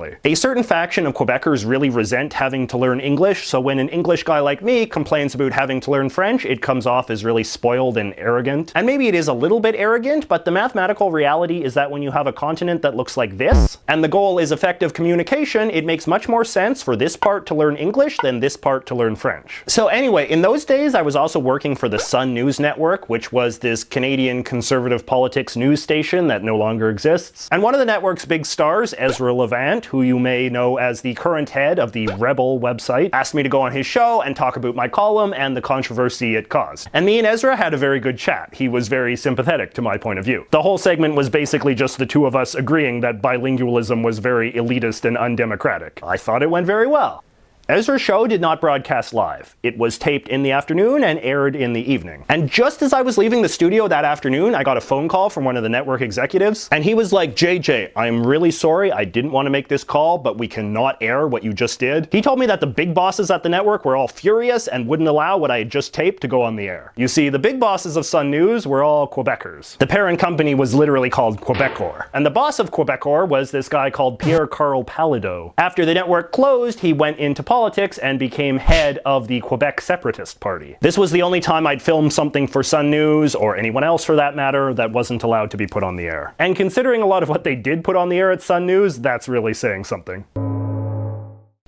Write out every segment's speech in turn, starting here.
differently. A certain faction of Quebecers really resent having to learn English, so when an English guy like me complains about having to learn French, it comes off as really spoiled and arrogant. And maybe it is a little bit arrogant, but the mathematical reality is that when you have a continent that looks like this, and the goal is effective communication, it makes much more sense for this part to learn English than this part to learn French. So anyway, in those days I was also working for the Sun News Network, which was this Canadian conservative politics news station that no longer exists. And one of the network's big stars, Ezra Levant, who you may know as the current head of the Rebel website, asked me to go on his show and talk about my column and the controversy it caused. And me and Ezra had a very good chat. He was very sympathetic to my point of view. The whole segment was basically just the two of us agreeing that bilingualism was very elitist and undemocratic. I thought it went very well. Ezra's show did not broadcast live. It was taped in the afternoon and aired in the evening. And just as I was leaving the studio that afternoon, I got a phone call from one of the network executives, and he was like, "JJ, I'm really sorry, I didn't want to make this call, but we cannot air what you just did." He told me that the big bosses at the network were all furious and wouldn't allow what I had just taped to go on the air. You see, the big bosses of Sun News were all Quebecers. The parent company was literally called Quebecor, and the boss of Quebecor was this guy called Pierre-Carl Palideau. After the network closed, he went into politics and became head of the Quebec Separatist Party. This was the only time I'd filmed something for Sun News, or anyone else for that matter, that wasn't allowed to be put on the air. And considering a lot of what they did put on the air at Sun News, that's really saying something.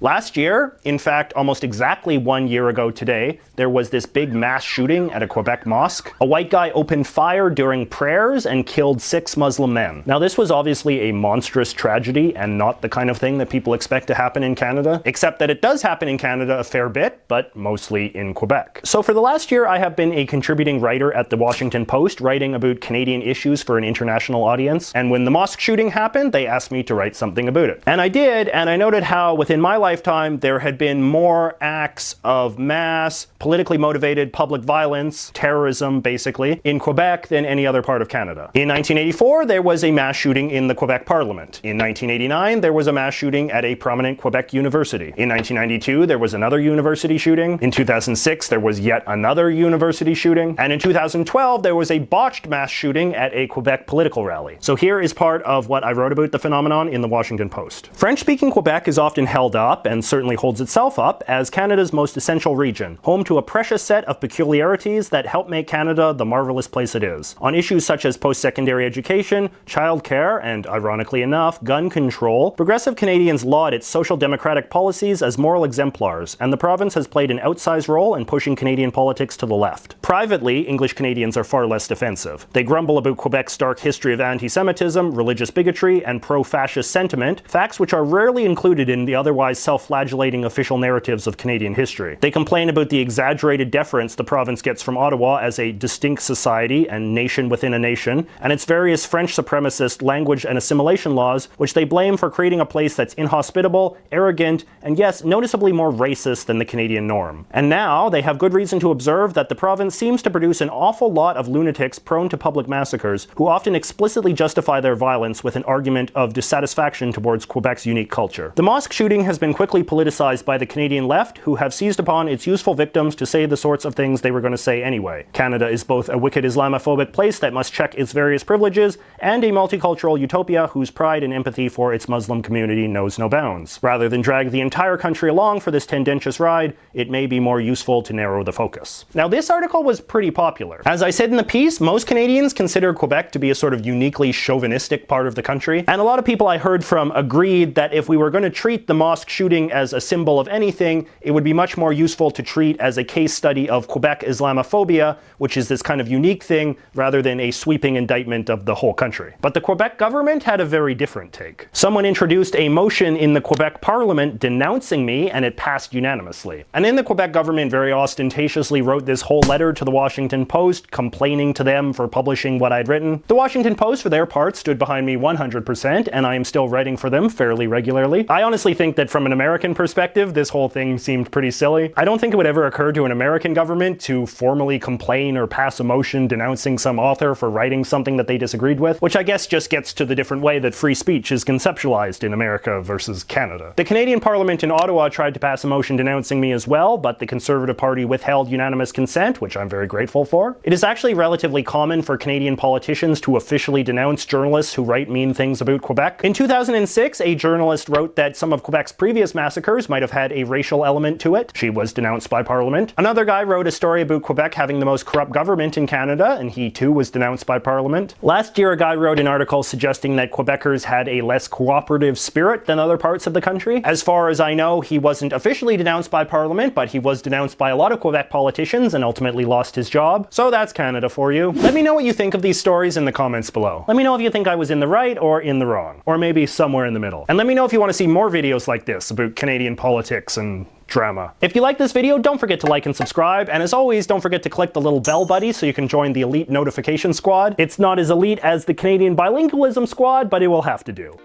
Last year, in fact almost exactly 1 year ago today, there was this big mass shooting at a Quebec mosque. A white guy opened fire during prayers and killed 6 Muslim men. Now this was obviously a monstrous tragedy and not the kind of thing that people expect to happen in Canada, except that it does happen in Canada a fair bit, but mostly in Quebec. So for the last year I have been a contributing writer at the Washington Post, writing about Canadian issues for an international audience, and when the mosque shooting happened, they asked me to write something about it. And I did, and I noted how within my lifetime there had been more acts of mass, politically motivated public violence, terrorism basically, in Quebec than any other part of Canada. In 1984 there was a mass shooting in the Quebec Parliament. In 1989 there was a mass shooting at a prominent Quebec university. In 1992 there was another university shooting. In 2006 there was yet another university shooting. And in 2012 there was a botched mass shooting at a Quebec political rally. So here is part of what I wrote about the phenomenon in the Washington Post. French-speaking Quebec is often held up, and certainly holds itself up, as Canada's most essential region, home to a precious set of peculiarities that help make Canada the marvelous place it is. On issues such as post-secondary education, childcare, and ironically enough, gun control, progressive Canadians laud its social democratic policies as moral exemplars, and the province has played an outsized role in pushing Canadian politics to the left. Privately, English Canadians are far less defensive. They grumble about Quebec's dark history of anti-Semitism, religious bigotry, and pro-fascist sentiment, facts which are rarely included in the otherwise self-flagellating official narratives of Canadian history. They complain about the exaggerated deference the province gets from Ottawa as a distinct society and nation within a nation, and its various French supremacist language and assimilation laws, which they blame for creating a place that's inhospitable, arrogant, and yes, noticeably more racist than the Canadian norm. And now, they have good reason to observe that the province seems to produce an awful lot of lunatics prone to public massacres, who often explicitly justify their violence with an argument of dissatisfaction towards Quebec's unique culture. The mosque shooting has been quickly politicized by the Canadian left, who have seized upon its useful victims to say the sorts of things they were going to say anyway. Canada is both a wicked Islamophobic place that must check its various privileges, and a multicultural utopia whose pride and empathy for its Muslim community knows no bounds. Rather than drag the entire country along for this tendentious ride, it may be more useful to narrow the focus. Now this article was pretty popular. As I said in the piece, most Canadians consider Quebec to be a sort of uniquely chauvinistic part of the country, and a lot of people I heard from agreed that if we were going to treat the mosque shooting as a symbol of anything, it would be much more useful to treat as a case study of Quebec Islamophobia, which is this kind of unique thing, rather than a sweeping indictment of the whole country. But the Quebec government had a very different take. Someone introduced a motion in the Quebec Parliament denouncing me, and it passed unanimously. And then the Quebec government very ostentatiously wrote this whole letter to the Washington Post, complaining to them for publishing what I'd written. The Washington Post, for their part, stood behind me 100%, and I am still writing for them fairly regularly. I honestly think that from an an American perspective, this whole thing seemed pretty silly. I don't think it would ever occur to an American government to formally complain or pass a motion denouncing some author for writing something that they disagreed with, which I guess just gets to the different way that free speech is conceptualized in America versus Canada. The Canadian Parliament in Ottawa tried to pass a motion denouncing me as well, but the Conservative Party withheld unanimous consent, which I'm very grateful for. It is actually relatively common for Canadian politicians to officially denounce journalists who write mean things about Quebec. In 2006, a journalist wrote that some of Quebec's previous massacres might have had a racial element to it. She was denounced by Parliament. Another guy wrote a story about Quebec having the most corrupt government in Canada, and he too was denounced by Parliament. Last year, a guy wrote an article suggesting that Quebecers had a less cooperative spirit than other parts of the country. As far as I know, he wasn't officially denounced by Parliament, but he was denounced by a lot of Quebec politicians and ultimately lost his job. So that's Canada for you. Let me know what you think of these stories in the comments below. Let me know if you think I was in the right or in the wrong, or maybe somewhere in the middle. And let me know if you want to see more videos like this about Canadian politics and drama. If you like this video, don't forget to like and subscribe, and as always, don't forget to click the little bell buddy so you can join the elite notification squad. It's not as elite as the Canadian bilingualism squad, but it will have to do.